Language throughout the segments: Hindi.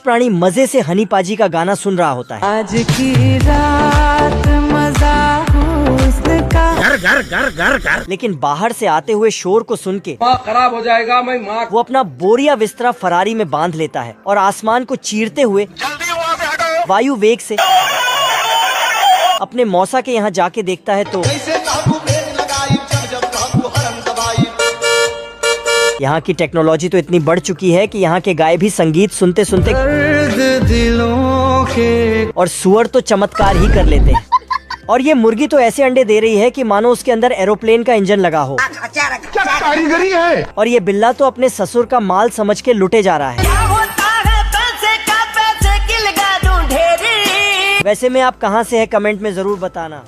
प्राणी मजे से हनी पाजी का गाना सुन रहा होता है। आज की रात मजा हुस्न का। घर घर घर घर घर। लेकिन बाहर से आते हुए शोर को सुन के माँ खराब हो जाएगा, मैं माँ। वो अपना बोरिया बिस्तरा फरारी में बांध लेता है और आसमान को चीरते हुए जल्दी वहाँ से हटो। वायु वेग से अपने मौसा के यहाँ जाके देखता है तो यहाँ की टेक्नोलॉजी तो इतनी बढ़ चुकी है कि यहाँ के गाय भी संगीत सुनते सुनते दिलों के और सुअर तो चमत्कार ही कर लेते हैं। और ये मुर्गी तो ऐसे अंडे दे रही है कि मानो उसके अंदर एरोप्लेन का इंजन लगा हो। क्या कारीगरी है। और ये बिल्ला तो अपने ससुर का माल समझ के लुटे जा रहा है। वैसे में आप कहाँ से है कमेंट में जरूर बताना।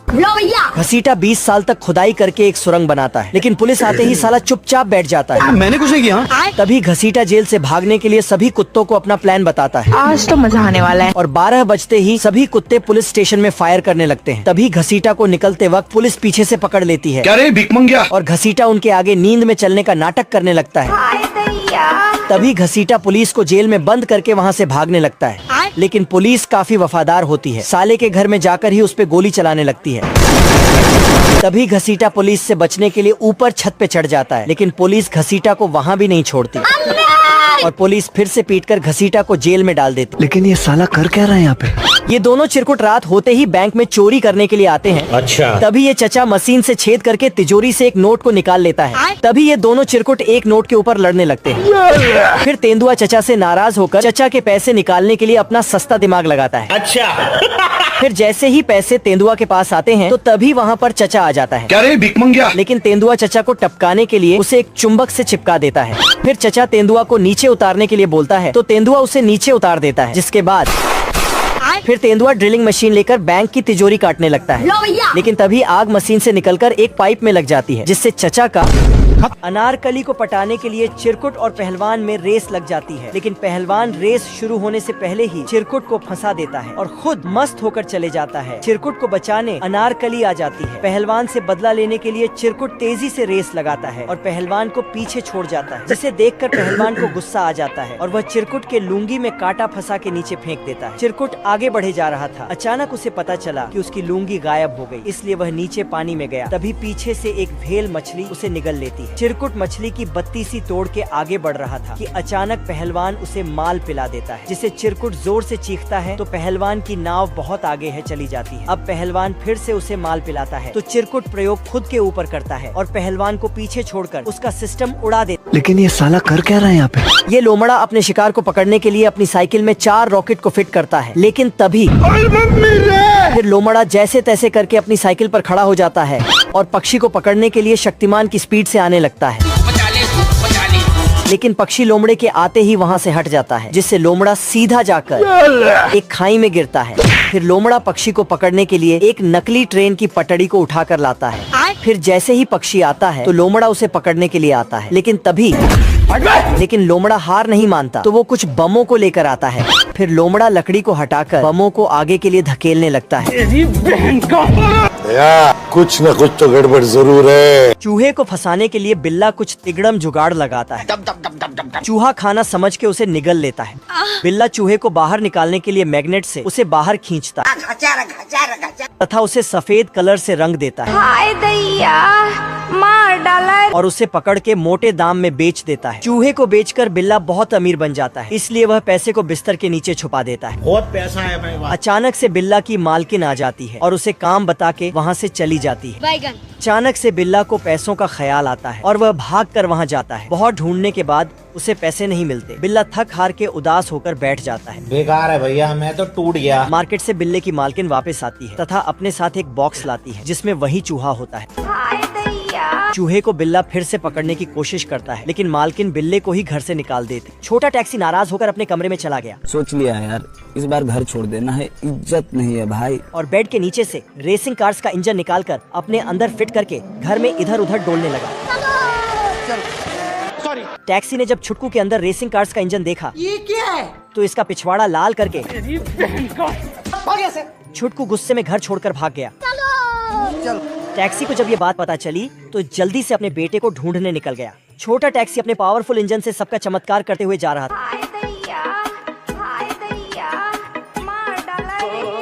घसीटा 20 साल तक खुदाई करके एक सुरंग बनाता है, लेकिन पुलिस आते ही साला चुपचाप बैठ जाता है। मैंने कुछ नहीं किया। तभी घसीटा जेल से भागने के लिए सभी कुत्तों को अपना प्लान बताता है। आज तो मजा आने वाला है। और 12 बजते ही सभी कुत्ते पुलिस स्टेशन में फायर करने लगते हैं। तभी घसीटा को निकलते वक्त पुलिस पीछे से पकड़ लेती है। क्या रे भिकमंगिया। और घसीटा उनके आगे नींद में चलने का नाटक करने लगता है। तभी घसीटा पुलिस को जेल में बंद करके वहाँ से भागने लगता है, लेकिन पुलिस काफी वफादार होती है। साले के घर में जाकर ही उस पे गोली चलाने लगती है। तभी घसीटा पुलिस से बचने के लिए ऊपर छत पे चढ़ जाता है, लेकिन पुलिस घसीटा को वहाँ भी नहीं छोड़ती और पुलिस फिर से पीटकर घसीटा को जेल में डाल देती। लेकिन ये साला कर क्या रहा है यहाँ पे। ये दोनों चिरकुट रात होते ही बैंक में चोरी करने के लिए आते हैं। अच्छा। तभी ये चचा मशीन से छेद करके तिजोरी से एक नोट को निकाल लेता है। तभी ये दोनों चिरकुट एक नोट के ऊपर लड़ने लगते हैं। फिर तेंदुआ चचा से नाराज होकर चचा के पैसे निकालने के लिए अपना सस्ता दिमाग लगाता है। अच्छा। फिर जैसे ही पैसे तेंदुआ के पास आते हैं तो तभी वहाँ पर चचा आ जाता है। क्या रे भिकमंगिया। लेकिन तेंदुआ चचा को टपकाने के लिए उसे एक चुंबक से चिपका देता है। फिर चचा तेंदुआ को नीचे उतारने के लिए बोलता है तो तेंदुआ उसे नीचे उतार देता है, जिसके बाद फिर तेंदुआ ड्रिलिंग मशीन लेकर बैंक की तिजोरी काटने लगता है। लेकिन तभी आग मशीन से निकलकर एक पाइप में लग जाती है, जिससे चचा का अनारकली को पटाने के लिए चिरकुट और पहलवान में रेस लग जाती है। लेकिन पहलवान रेस शुरू होने से पहले ही चिरकुट को फंसा देता है और खुद मस्त होकर चले जाता है। चिरकुट को बचाने अनारकली आ जाती है। पहलवान से बदला लेने के लिए चिरकुट तेजी से रेस लगाता है और पहलवान को पीछे छोड़ जाता है, जिसे देखकर पहलवान को गुस्सा आ जाता है और वह चिरकुट के लुंगी में कांटा फंसा के नीचे फेंक देता है। चिरकुट आगे बढ़े जा रहा था। अचानक उसे पता चला कि उसकी लुंगी गायब हो गई, इसलिए वह नीचे पानी में गया। तभी पीछे से एक भेल मछली उसे निगल लेती है। चिरकुट मछली की बत्ती सी तोड़ के आगे बढ़ रहा था कि अचानक पहलवान उसे माल पिला देता है, जिसे चिरकुट जोर से चीखता है तो पहलवान की नाव बहुत आगे है चली जाती है। अब पहलवान फिर से उसे माल पिलाता है तो चिरकुट प्रयोग खुद के ऊपर करता है और पहलवान को पीछे छोड़कर उसका सिस्टम उड़ा देता है। लेकिन ये साला कर क्या रहा है यहाँ पे। ये लोमड़ा अपने शिकार को पकड़ने के लिए अपनी साइकिल में 4 रॉकेट को फिट करता है, लेकिन तभी फिर लोमड़ा जैसे तैसे करके अपनी साइकिल पर खड़ा हो जाता है और पक्षी को पकड़ने के लिए शक्तिमान की स्पीड से आने लगता है। लेकिन पक्षी लोमड़े के आते ही वहाँ से हट जाता है, जिससे लोमड़ा सीधा जाकर एक खाई में गिरता है। फिर लोमड़ा पक्षी को पकड़ने के लिए एक नकली ट्रेन की पटड़ी को उठाकर लाता है। फिर जैसे ही पक्षी आता है तो लोमड़ा उसे पकड़ने के लिए आता है, लेकिन लोमड़ा हार नहीं मानता तो वो कुछ बमों को लेकर आता है। फिर लोमड़ा लकड़ी को हटाकर बमों को आगे के लिए धकेलने लगता है। कुछ न कुछ तो गड़बड़ जरूर है। चूहे को फंसाने के लिए बिल्ला कुछ तिगड़म जुगाड़ लगाता है। चूहा खाना समझ के उसे निगल लेता है। बिल्ला चूहे को बाहर निकालने के लिए मैग्नेट से उसे बाहर खींचता है तथा उसे सफेद कलर से रंग देता है। हाय दैया, मार डाला और उसे पकड़ के मोटे दाम में बेच देता है। चूहे को बेचकर बिल्ला बहुत अमीर बन जाता है, इसलिए वह पैसे को बिस्तर के नीचे छुपा देता है। बहुत पैसा है भाई। अचानक से बिल्ला की मालकिन आ जाती है और उसे काम बता के वहाँ से चली जाती है। अचानक से बिल्ला को पैसों का ख्याल आता है और वह भागकर वहाँ जाता है। बहुत ढूंढने के बाद उसे पैसे नहीं मिलते। बिल्ला थक हार के उदास होकर बैठ जाता है। बेकार है भैया, मैं तो टूट गया। मार्केट से बिल्ले की मालकिन वापस आती है तथा अपने साथ एक बॉक्स लाती है, जिसमें वही चूहा होता है। चूहे को बिल्ला फिर से पकड़ने की कोशिश करता है, लेकिन मालकिन बिल्ले को ही घर से निकाल देती। छोटा टैक्सी नाराज होकर अपने कमरे में चला गया। सोच लिया यार, इस बार घर छोड़ देना है, इज्जत नहीं है भाई। और बेड के नीचे से रेसिंग कार्स का इंजन निकालकर अपने अंदर फिट करके घर में इधर उधर डोलने लगा। टैक्सी ने जब छुटकू के अंदर रेसिंग कार्स का इंजन देखा, ये क्या है? तो इसका पिछवाड़ा लाल करके छुटकू गुस्से में घर छोड़कर भाग गया। टैक्सी को जब ये बात पता चली तो जल्दी से अपने बेटे को ढूंढने निकल गया। छोटा टैक्सी अपने पावरफुल इंजन से सबका चमत्कार करते हुए जा रहा था।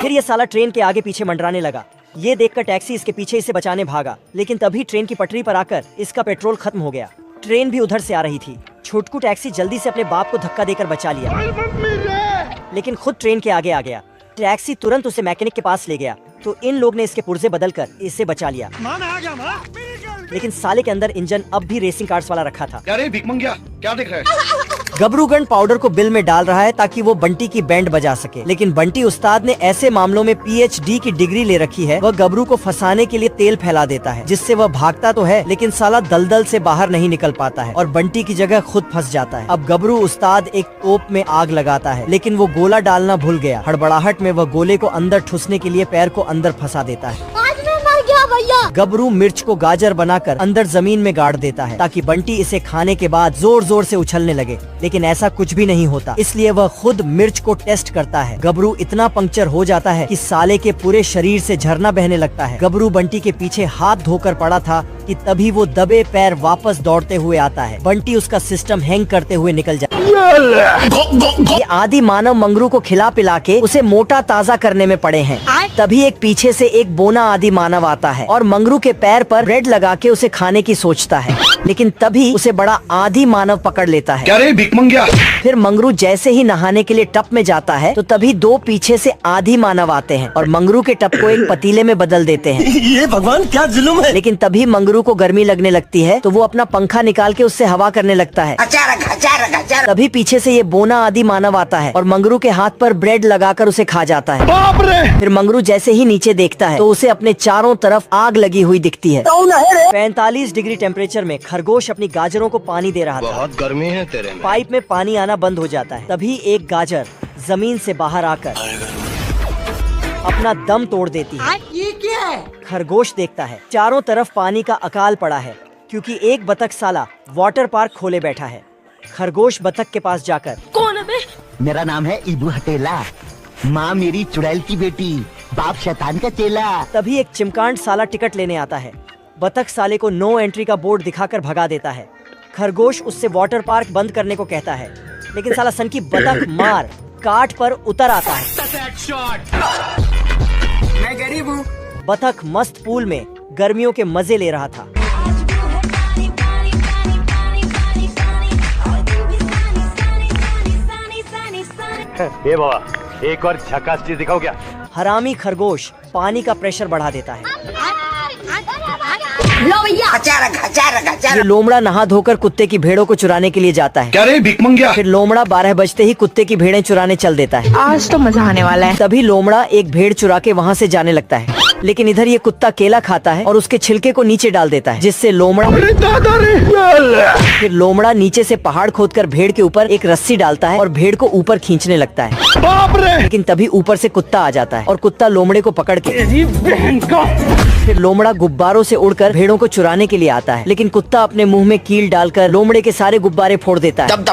फिर ये साला ट्रेन के आगे पीछे मंडराने लगा। ये देखकर टैक्सी इसके पीछे इसे बचाने भागा, लेकिन तभी ट्रेन की पटरी पर आकर इसका पेट्रोल खत्म हो गया। ट्रेन भी उधर से आ रही थी। छोटकू टैक्सी जल्दी से अपने बाप को धक्का देकर बचा लिया, लेकिन खुद ट्रेन के आगे आ गया। टैक्सी तुरंत उसे मैकेनिक के पास ले गया, तो इन लोग ने इसके पुर्जे बदलकर इसे बचा लिया। लेकिन साले के अंदर इंजन अब भी रेसिंग कार्स वाला रखा था। क्या रे भिक मंगिया, क्या देख रहा है? गबरूगन पाउडर को बिल में डाल रहा है ताकि वो बंटी की बैंड बजा सके, लेकिन बंटी उस्ताद ने ऐसे मामलों में PhD की डिग्री ले रखी है। वह गबरू को फंसाने के लिए तेल फैला देता है, जिससे वह भागता तो है लेकिन साला दलदल से बाहर नहीं निकल पाता है और बंटी की जगह खुद फंस जाता है। अब गबरू उस्ताद एक तोप में आग लगाता है, लेकिन वो गोला डालना भूल गया। हड़बड़ाहट में वह गोले को अंदर ठुसने के लिए पैर को अंदर फंसा देता है। गबरू मिर्च को गाजर बनाकर अंदर जमीन में गाड़ देता है ताकि बंटी इसे खाने के बाद जोर जोर से उछलने लगे, लेकिन ऐसा कुछ भी नहीं होता। इसलिए वह खुद मिर्च को टेस्ट करता है। गबरू इतना पंक्चर हो जाता है कि साले के पूरे शरीर से झरना बहने लगता है। गबरू बंटी के पीछे हाथ धोकर पड़ा था कि तभी वो दबे पैर वापस दौड़ते हुए आता है। बंटी उसका सिस्टम हैंग करते हुए निकल जाता है। ये आदि मानव मंगरू को खिला पिला के उसे मोटा ताजा करने में पड़े हैं। तभी एक पीछे से एक बोना आदि मानव आता है और मंगरू के पैर पर ब्रेड लगा के उसे खाने की सोचता है, लेकिन तभी उसे बड़ा आदि मानव पकड़ लेता है। क्या रे भिक मंगिया? फिर मंगरू जैसे ही नहाने के लिए टप में जाता है तो तभी दो पीछे से आदि मानव आते हैं और मंगरू के टप को एक पतीले में बदल देते हैं। ये भगवान क्या जुल्म है। लेकिन तभी मंगरू को गर्मी लगने लगती है तो वो अपना पंखा निकाल के उससे हवा करने लगता है। तभी पीछे से ये बोना आदि मानव आता है और मंगरू के हाथ पर ब्रेड लगाकर उसे खा जाता है। बाप रे! फिर मंगरू जैसे ही नीचे देखता है तो उसे अपने चारों तरफ आग लगी हुई दिखती है। 45 डिग्री टेम्परेचर में खरगोश अपनी गाजरों को पानी दे रहा था। बहुत गर्मी है तेरे में। पाइप में पानी आना बंद हो जाता है। तभी एक गाजर जमीन से बाहर आकर अपना दम तोड़ देती है। ये क्या है? खरगोश देखता है चारों तरफ पानी का अकाल पड़ा है, क्योंकि एक बतख साला वाटर पार्क खोले बैठा है। खरगोश बतख के पास जाकर, कौन है बे? मेरा नाम है इबू हटेला, माँ मेरी चुड़ैल की बेटी, बाप शैतान का चेला। तभी एक चिमकांड साला टिकट लेने आता है। बतख साले को नो एंट्री का बोर्ड दिखाकर भगा देता है। खरगोश उससे वाटर पार्क बंद करने को कहता है, लेकिन साला सन की बतख मार काट पर उतर आता है। मैं गरीब हूँ। बतख मस्त पूल में गर्मियों के मजे ले रहा था। ये बाबा, एक और झकास चीज दिखाओ क्या? हरामी खरगोश पानी का प्रेशर बढ़ा देता है। ये लोमड़ा नहा धोकर कुत्ते की भेड़ों को चुराने के लिए जाता है। क्या रे भिक मंगिया? फिर लोमड़ा 12 बजते ही कुत्ते की भेड़ें चुराने चल देता है। आज तो मजा आने वाला है। तभी लोमड़ा एक भेड़ चुरा के वहाँ से जाने लगता है, लेकिन इधर ये कुत्ता केला खाता है और उसके छिलके को नीचे डाल देता है, जिससे लोमड़ा फिर लोमड़ा नीचे से पहाड़ खोदकर भेड़ के ऊपर एक रस्सी डालता है और भेड़ को ऊपर खींचने लगता है। बाप रे! लेकिन तभी ऊपर से कुत्ता आ जाता है और कुत्ता लोमड़े को पकड़ के फिर लोमड़ा गुब्बारों से उड़कर भेड़ों को चुराने के लिए आता है, लेकिन कुत्ता अपने मुंह में कील डालकर लोमड़े के सारे गुब्बारे फोड़ देता है।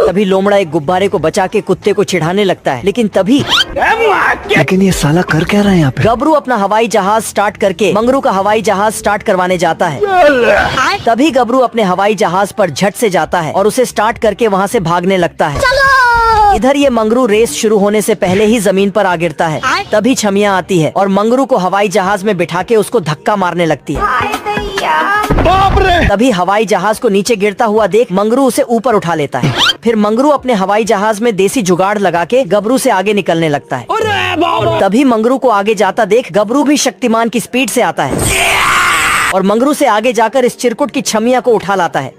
तभी लोमड़ा एक गुब्बारे को बचा के कुत्ते को चिढ़ाने लगता है, लेकिन तभी लेकिन ये साला कर क्या रहा है यहाँ पे? गबरू अपना हवाई जहाज स्टार्ट करके मंगरू का हवाई जहाज स्टार्ट करवाने जाता है। तभी गबरू अपने हवाई जहाज पर झट से जाता है और उसे स्टार्ट करके वहाँ से भागने लगता है। इधर ये मंगरू रेस शुरू होने से पहले ही जमीन पर आ गिरता है। तभी छमिया आती है और मंगरू को हवाई जहाज में बिठा के उसको धक्का मारने लगती है। बाप रे! तभी हवाई जहाज को नीचे गिरता हुआ देख मंगरू उसे ऊपर उठा लेता है। फिर मंगरू अपने हवाई जहाज में देसी जुगाड़ लगा के गबरू से आगे निकलने लगता है। तभी मंगरू को आगे जाता देख गबरू भी शक्तिमान की स्पीड से आता है और मंगरू से आगे जाकर इस चिरकुट की छमिया को उठा लाता है।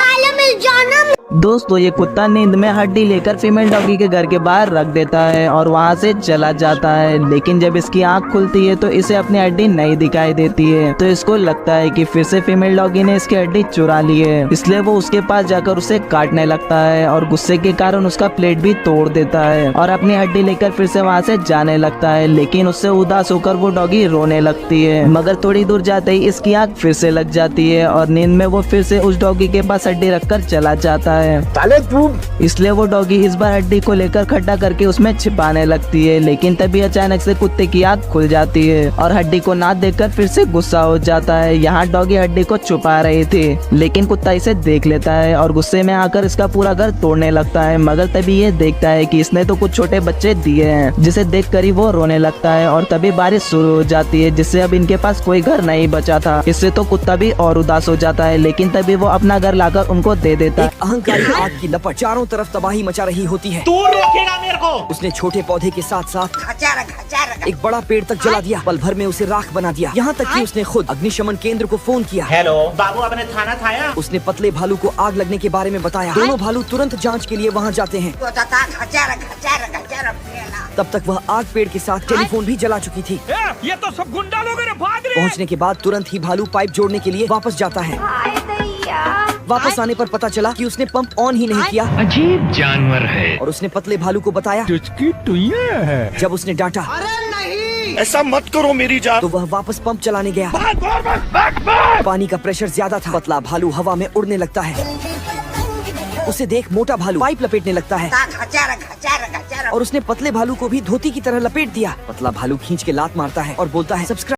दोस्तों, ये कुत्ता नींद में हड्डी लेकर फीमेल डॉगी के घर के बाहर रख देता है और वहाँ से चला जाता है, लेकिन जब इसकी आंख खुलती है तो इसे अपनी हड्डी नहीं दिखाई देती है। तो इसको लगता है कि फिर से फीमेल डॉगी ने इसकी हड्डी चुरा ली है, इसलिए वो उसके पास जाकर उसे काटने लगता है और गुस्से के कारण उसका प्लेट भी तोड़ देता है और अपनी हड्डी लेकर फिर से वहाँ से जाने लगता है। लेकिन उससे उदास होकर वो डॉगी रोने लगती है, मगर थोड़ी दूर जाते ही इसकी आंख फिर से लग जाती है और नींद में वो फिर से उस डॉगी के पास हड्डी रखकर चला जाता है है। साले तू इसलिए वो डॉगी इस बार हड्डी को लेकर खड्डा करके उसमें छिपाने लगती है, लेकिन तभी अचानक से कुत्ते की आंख खुल जाती है और हड्डी को ना देखकर फिर से गुस्सा हो जाता है। यहाँ डॉगी हड्डी को छुपा रही थी, लेकिन कुत्ता इसे देख लेता है और गुस्से में आकर इसका पूरा घर तोड़ने लगता है। मगर तभी ये देखता है कि इसने तो कुछ छोटे बच्चे दिए हैं, जिसे देख कर ही वो रोने लगता है। और तभी बारिश शुरू हो जाती है, जिससे अब इनके पास कोई घर नहीं बचा था। इससे तो कुत्ता भी और उदास हो जाता है, लेकिन तभी वो अपना घर लाकर उनको दे देता है। एक अहंकारी आग की लपट चारों तरफ तबाही मचा रही होती है। तू रोकेगा मेरे को? उसने छोटे पौधे के साथ साथ एक बड़ा पेड़ तक जला दिया, पल भर में उसे राख बना दिया। यहाँ तक कि उसने खुद अग्निशमन केंद्र को फोन किया। हेलो बाबू, आपने खाना खाया? उसने पतले भालू को आग लगने के बारे में बताया। दोनों भालू तुरंत जांच के लिए वहाँ जाते हैं। तब तक वह आग पेड़ के साथ टेलीफोन भी जला चुकी थी। ये तो सब गुंडा लोग हैं, भाग रहे। पहुँचने के बाद तुरंत ही भालू पाइप जोड़ने के लिए वापस जाता है। हाय दैया। वापस आने पर पता चला कि उसने पंप ऑन ही नहीं किया। अजीब जानवर है। और उसने पतले भालू को बताया। चुचकी टुइया है। जब उसने डांटा ऐसा मत करो मेरी जान। तो वह वापस पंप चलाने गया। पानी का प्रेशर ज्यादा था। पतला भालू हवा में उड़ने लगता है। उसे देख मोटा भालू पाइप लपेटने लगता है और उसने पतले भालू को भी धोती की तरह लपेट दिया। पतला भालू खींच के लात मारता है और बोलता है सब्सक्राइब।